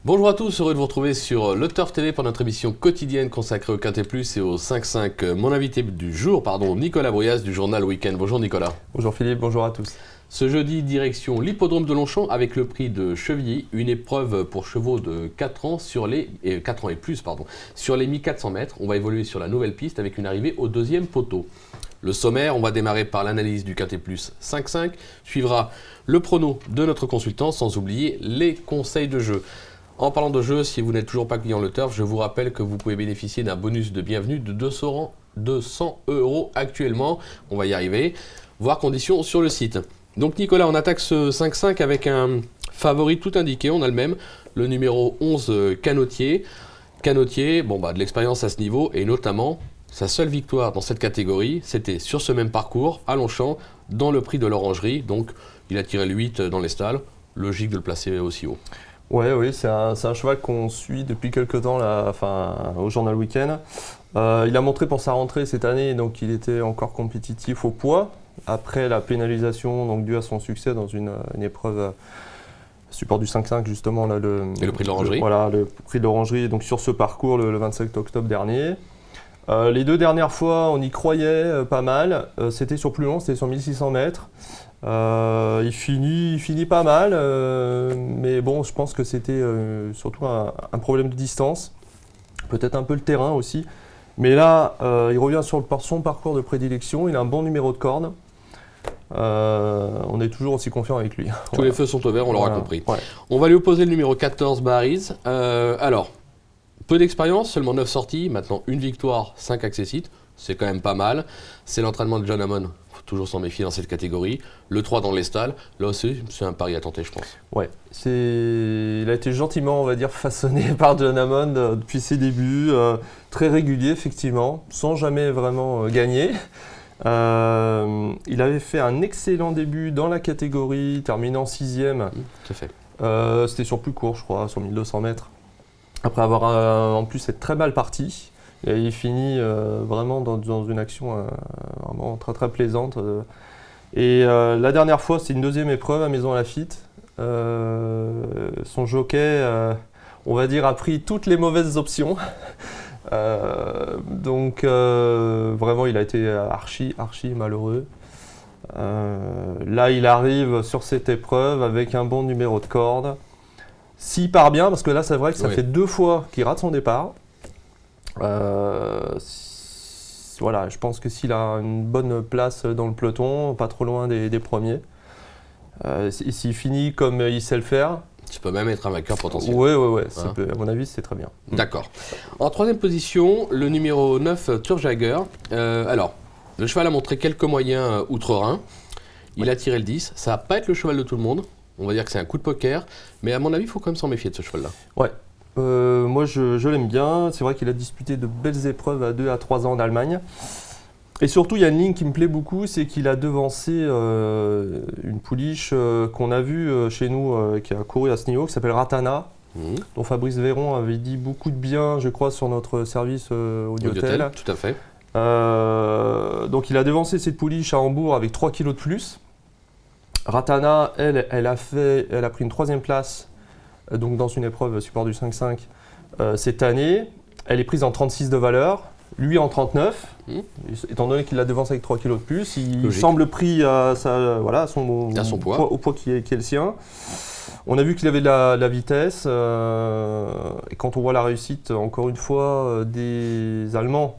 Bonjour à tous, heureux de vous retrouver sur Le Turf TV pour notre émission quotidienne consacrée au Quintet Plus et au 5-5. Mon invité du jour, Nicolas Brouillas du journal Week-end. Bonjour Nicolas. Bonjour Philippe, bonjour à tous. Ce jeudi, direction l'hippodrome de Longchamp avec le prix de Chevilly, une épreuve pour chevaux de 4 ans sur les 4 ans et plus, sur les 1400 mètres. On va évoluer sur la nouvelle piste avec une arrivée au deuxième poteau. Le sommaire, on va démarrer par l'analyse du Quintet Plus 5-5, suivra le prono de notre consultant, sans oublier les conseils de jeu. En parlant de jeu, si vous n'êtes toujours pas client Le Turf, je vous rappelle que vous pouvez bénéficier d'un bonus de bienvenue de 200 € actuellement. On va y arriver. Voir conditions sur le site. Donc Nicolas, on attaque ce 5-5 avec un favori tout indiqué, on a le même, le numéro 11 Canotier. Canotier, de l'expérience à ce niveau et notamment sa seule victoire dans cette catégorie, c'était sur ce même parcours à Longchamp, dans le prix de l'Orangerie. Donc il a tiré le 8 dans les stalles, logique de le placer aussi haut. Oui, c'est un cheval qu'on suit depuis quelques temps au journal Week-end. Il a montré pour sa rentrée cette année, donc il était encore compétitif au poids. Après la pénalisation donc due à son succès dans une épreuve support du 5-5 justement là, et le prix de l'Orangerie. Le prix de l'Orangerie donc sur ce parcours le 25 octobre dernier. Les deux dernières fois on y croyait pas mal, c'était sur plus long, c'était sur 1600 mètres. Il finit pas mal, mais bon je pense que c'était surtout un problème de distance, peut-être un peu le terrain aussi. Mais là, il revient sur son parcours de prédilection, il a un bon numéro de corde. On est toujours aussi confiant avec lui. Tous les feux sont au vert, on l'aura compris. Ouais. On va lui opposer le numéro 14, Baris. Alors, peu d'expérience, seulement 9 sorties, maintenant une victoire, 5 accessites. C'est quand même pas mal. C'est l'entraînement de John Hammond. Il faut toujours s'en méfier dans cette catégorie. Le 3 dans les stalles. Là aussi, c'est un pari à tenter, je pense. Ouais, il a été gentiment, on va dire, façonné par John Hammond depuis ses débuts. Très régulier, effectivement, sans jamais vraiment gagner. Il avait fait un excellent début dans la catégorie, terminant 6e. Tout à fait. C'était sur plus court, je crois, sur 1200 mètres. Après avoir en plus cette très belle partie. Et il finit vraiment dans une action vraiment très très plaisante. Et la dernière fois, c'était une deuxième épreuve à Maisons-Laffitte. Son jockey, on va dire, a pris toutes les mauvaises options. Donc vraiment, il a été archi malheureux. Là, il arrive sur cette épreuve avec un bon numéro de corde. S'il part bien, parce que là, c'est vrai que ça fait 2 fois qu'il rate son départ. Voilà, je pense que s'il a une bonne place dans le peloton, pas trop loin des premiers, s'il finit comme il sait le faire, tu peux même être un vainqueur potentiel. Ouais, à mon avis, c'est très bien. D'accord. En troisième position, le numéro 9, Turjager. Alors, le cheval a montré quelques moyens outre-Rhin. Il a tiré le 10. Ça va pas être le cheval de tout le monde. On va dire que c'est un coup de poker. Mais à mon avis, il faut quand même s'en méfier de ce cheval-là. Ouais. Moi, je l'aime bien. C'est vrai qu'il a disputé de belles épreuves à 2 à 3 ans en Allemagne. Et surtout, il y a une ligne qui me plaît beaucoup, c'est qu'il a devancé une pouliche qu'on a vue chez nous, qui a couru à ce niveau, qui s'appelle Ratana, dont Fabrice Véron avait dit beaucoup de bien, je crois, sur notre service Audiotel. Tout à fait. Donc il a devancé cette pouliche à Hambourg avec 3 kilos de plus. Ratana, elle a pris une 3e place donc dans une épreuve support du 5-5 cette année. Elle est prise en 36 de valeur. Lui en 39, étant donné qu'il la devance avec 3 kg de plus, il semble pris à son poids, au poids qui est le sien. On a vu qu'il avait de la vitesse, et quand on voit la réussite, encore une fois, des Allemands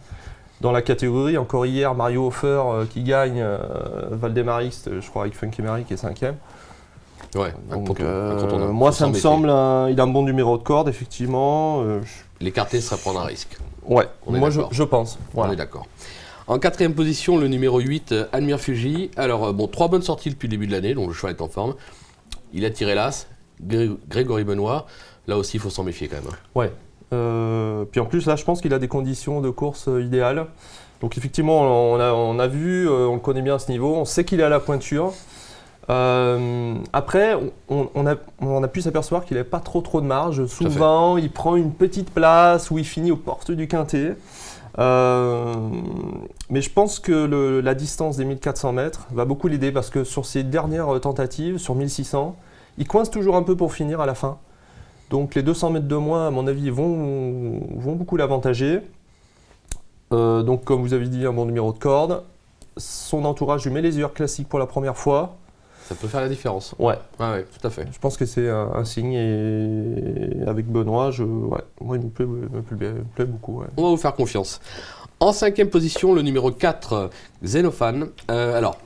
dans la catégorie, encore hier, Mario Hofer qui gagne, Valdemar X, je crois, avec Funky Mary qui est 5e. Ouais, donc, moi ça me semble, il a un bon numéro de corde, effectivement. L'écarter serait prendre un risque. Ouais, moi je pense. Voilà. On est d'accord. En 4e position, le numéro 8, Admire Fuji. Alors, 3 bonnes sorties depuis le début de l'année, donc le cheval est en forme. Il a tiré l'as, Grégory Benoît. Là aussi, il faut s'en méfier quand même. Ouais. Puis en plus, là, je pense qu'il a des conditions de course idéales. Donc effectivement, on a vu, on le connaît bien à ce niveau, on sait qu'il est à la pointure. Après, on a pu s'apercevoir qu'il n'avait pas trop de marge. Souvent, il prend une petite place où il finit aux portes du quintet. Mais je pense que la distance des 1400 mètres va beaucoup l'aider parce que sur ses dernières tentatives, sur 1600, il coince toujours un peu pour finir à la fin. Donc les 200 mètres de moins, à mon avis, vont beaucoup l'avantager. Donc comme vous avez dit, un bon numéro de corde. Son entourage lui met les œillères classiques pour la première fois. Ça peut faire la différence. Ouais. Ah ouais, tout à fait. Je pense que c'est un signe et avec Benoît, moi il me plaît beaucoup. Ouais. On va vous faire confiance. En 5e position, le numéro 4, Xenophane. Alors,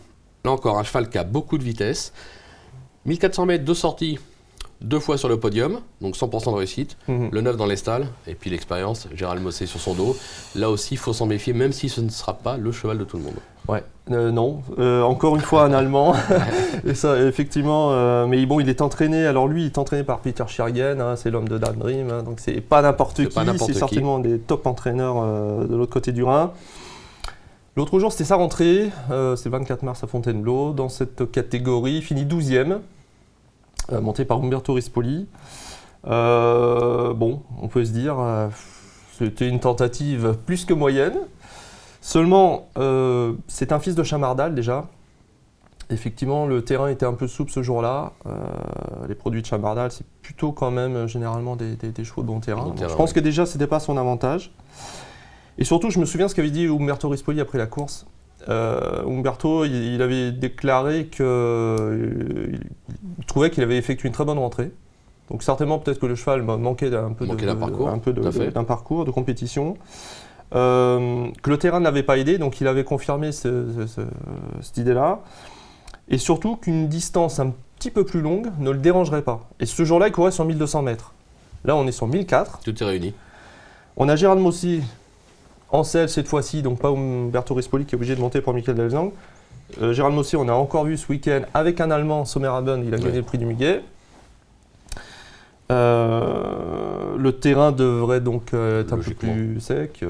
là encore, un cheval qui a beaucoup de vitesse. 1400 mètres de sortie, 2 fois sur le podium, donc 100% de réussite. Le 9 dans les stalles, et puis l'expérience, Gérald Mossé sur son dos. Là aussi, il faut s'en méfier, même si ce ne sera pas le cheval de tout le monde. Ouais, non. Encore une fois, un Allemand. Et ça, effectivement, mais bon, il est entraîné. Alors lui, il est entraîné par Peter Schiergen, hein, c'est l'homme de Dan Dream, hein, donc c'est pas n'importe qui. C'est certainement des top entraîneurs de l'autre côté du Rhin. L'autre jour, c'était sa rentrée. C'est le 24 mars à Fontainebleau. Dans cette catégorie, il finit 12e, monté par Umberto Rispoli. Bon, on peut se dire, c'était une tentative plus que moyenne. Seulement, c'est un fils de Chamardal déjà. Effectivement, le terrain était un peu souple ce jour-là. Les produits de Chamardal, c'est plutôt quand même généralement des chevaux de bon terrain. Je pense que déjà, ce n'était pas son avantage. Et surtout, je me souviens ce qu'avait dit Umberto Rispoli après la course. Umberto, il avait déclaré qu'il trouvait qu'il avait effectué une très bonne rentrée. Donc certainement, peut-être que le cheval manquait d'un parcours de compétition. Que le terrain ne l'avait pas aidé, donc il avait confirmé cette idée-là. Et surtout qu'une distance un petit peu plus longue ne le dérangerait pas. Et ce jour-là, il courait sur 1200 mètres. Là, on est sur 1004. Tout est réuni. On a Gérald Mossé en selle cette fois-ci, donc pas Umberto Rispoli qui est obligé de monter pour Michael Delzang. Gérald Mossé, on a encore vu ce week-end avec un Allemand, Sommerhaben, il a gagné le prix du Muguet. Le terrain devrait donc être un peu plus sec.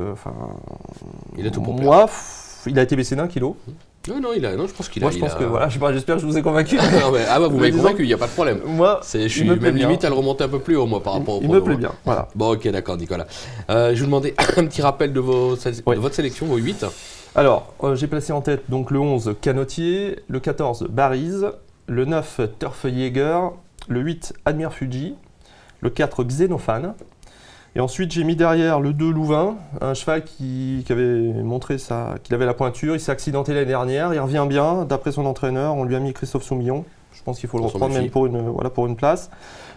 Il a tout pour moi, il a été baissé d'1 kilo. Non, je pense qu'il a. Moi, j'espère que je vous ai convaincu. Vous m'avez convaincu, il n'y a pas de problème. Moi, je suis même limite à le remonter un peu plus haut, moi, par rapport au prono. Il me plaît bien, voilà. Bon, ok, d'accord, Nicolas. Je vous demandais un petit rappel de votre sélection, vos 8. Alors, j'ai placé en tête donc le 11, Canotier, le 14, Bariz, le 9, Turfjäger, le 8, Admire Fuji, le 4, Xenophane. Et ensuite, j'ai mis derrière le 2, Louvain, un cheval qui avait montré qu'il avait la pointure. Il s'est accidenté l'année dernière, il revient bien. D'après son entraîneur, on lui a mis Christophe Soumillon. Je pense qu'il faut le reprendre même pour une place.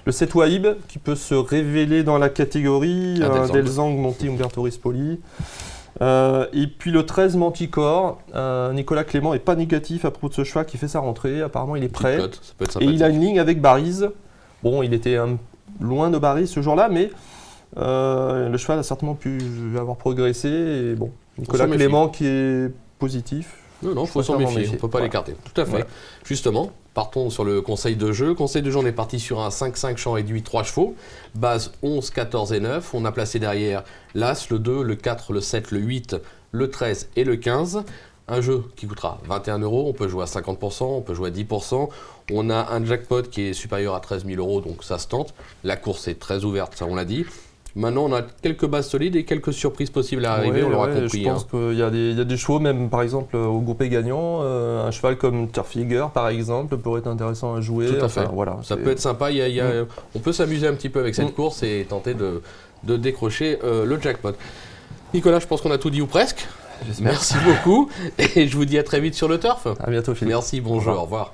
Le 7, Wahib, qui peut se révéler dans la catégorie. Delzang, Monti, Umberto Rispoli. Et puis le 13, Manticore. Nicolas Clément n'est pas négatif à propos de ce cheval qui fait sa rentrée. Apparemment, il est prêt. Ça peut être et il a une ligne avec Bariz. Bon, il était loin de Bariz ce jour-là, mais le cheval a certainement pu avoir progressé. Et bon, Nicolas Clément qui est positif. Non, il faut s'en méfier, on ne peut pas l'écarter. Tout à fait. Ouais. Justement, partons sur le conseil de jeu. Conseil de jeu, on est parti sur un 5-5 champ réduit 3 chevaux. Base 11, 14 et 9. On a placé derrière l'As, le 2, le 4, le 7, le 8, le 13 et le 15. Un jeu qui coûtera 21 €, on peut jouer à 50%, on peut jouer à 10%. On a un jackpot qui est supérieur à 13 000 €, donc ça se tente. La course est très ouverte, ça on l'a dit. Maintenant, on a quelques bases solides et quelques surprises possibles à arriver, on l'aura compris. Je pense qu'il y a des chevaux, même par exemple au groupé gagnant, un cheval comme Turfjäger par exemple pourrait être intéressant à jouer. Tout à fait. Voilà, ça peut être sympa, on peut s'amuser un petit peu avec cette course et tenter de décrocher le jackpot. Nicolas, je pense qu'on a tout dit ou presque. Merci beaucoup et je vous dis à très vite sur le turf. À bientôt Philippe. Merci, bonjour, au revoir.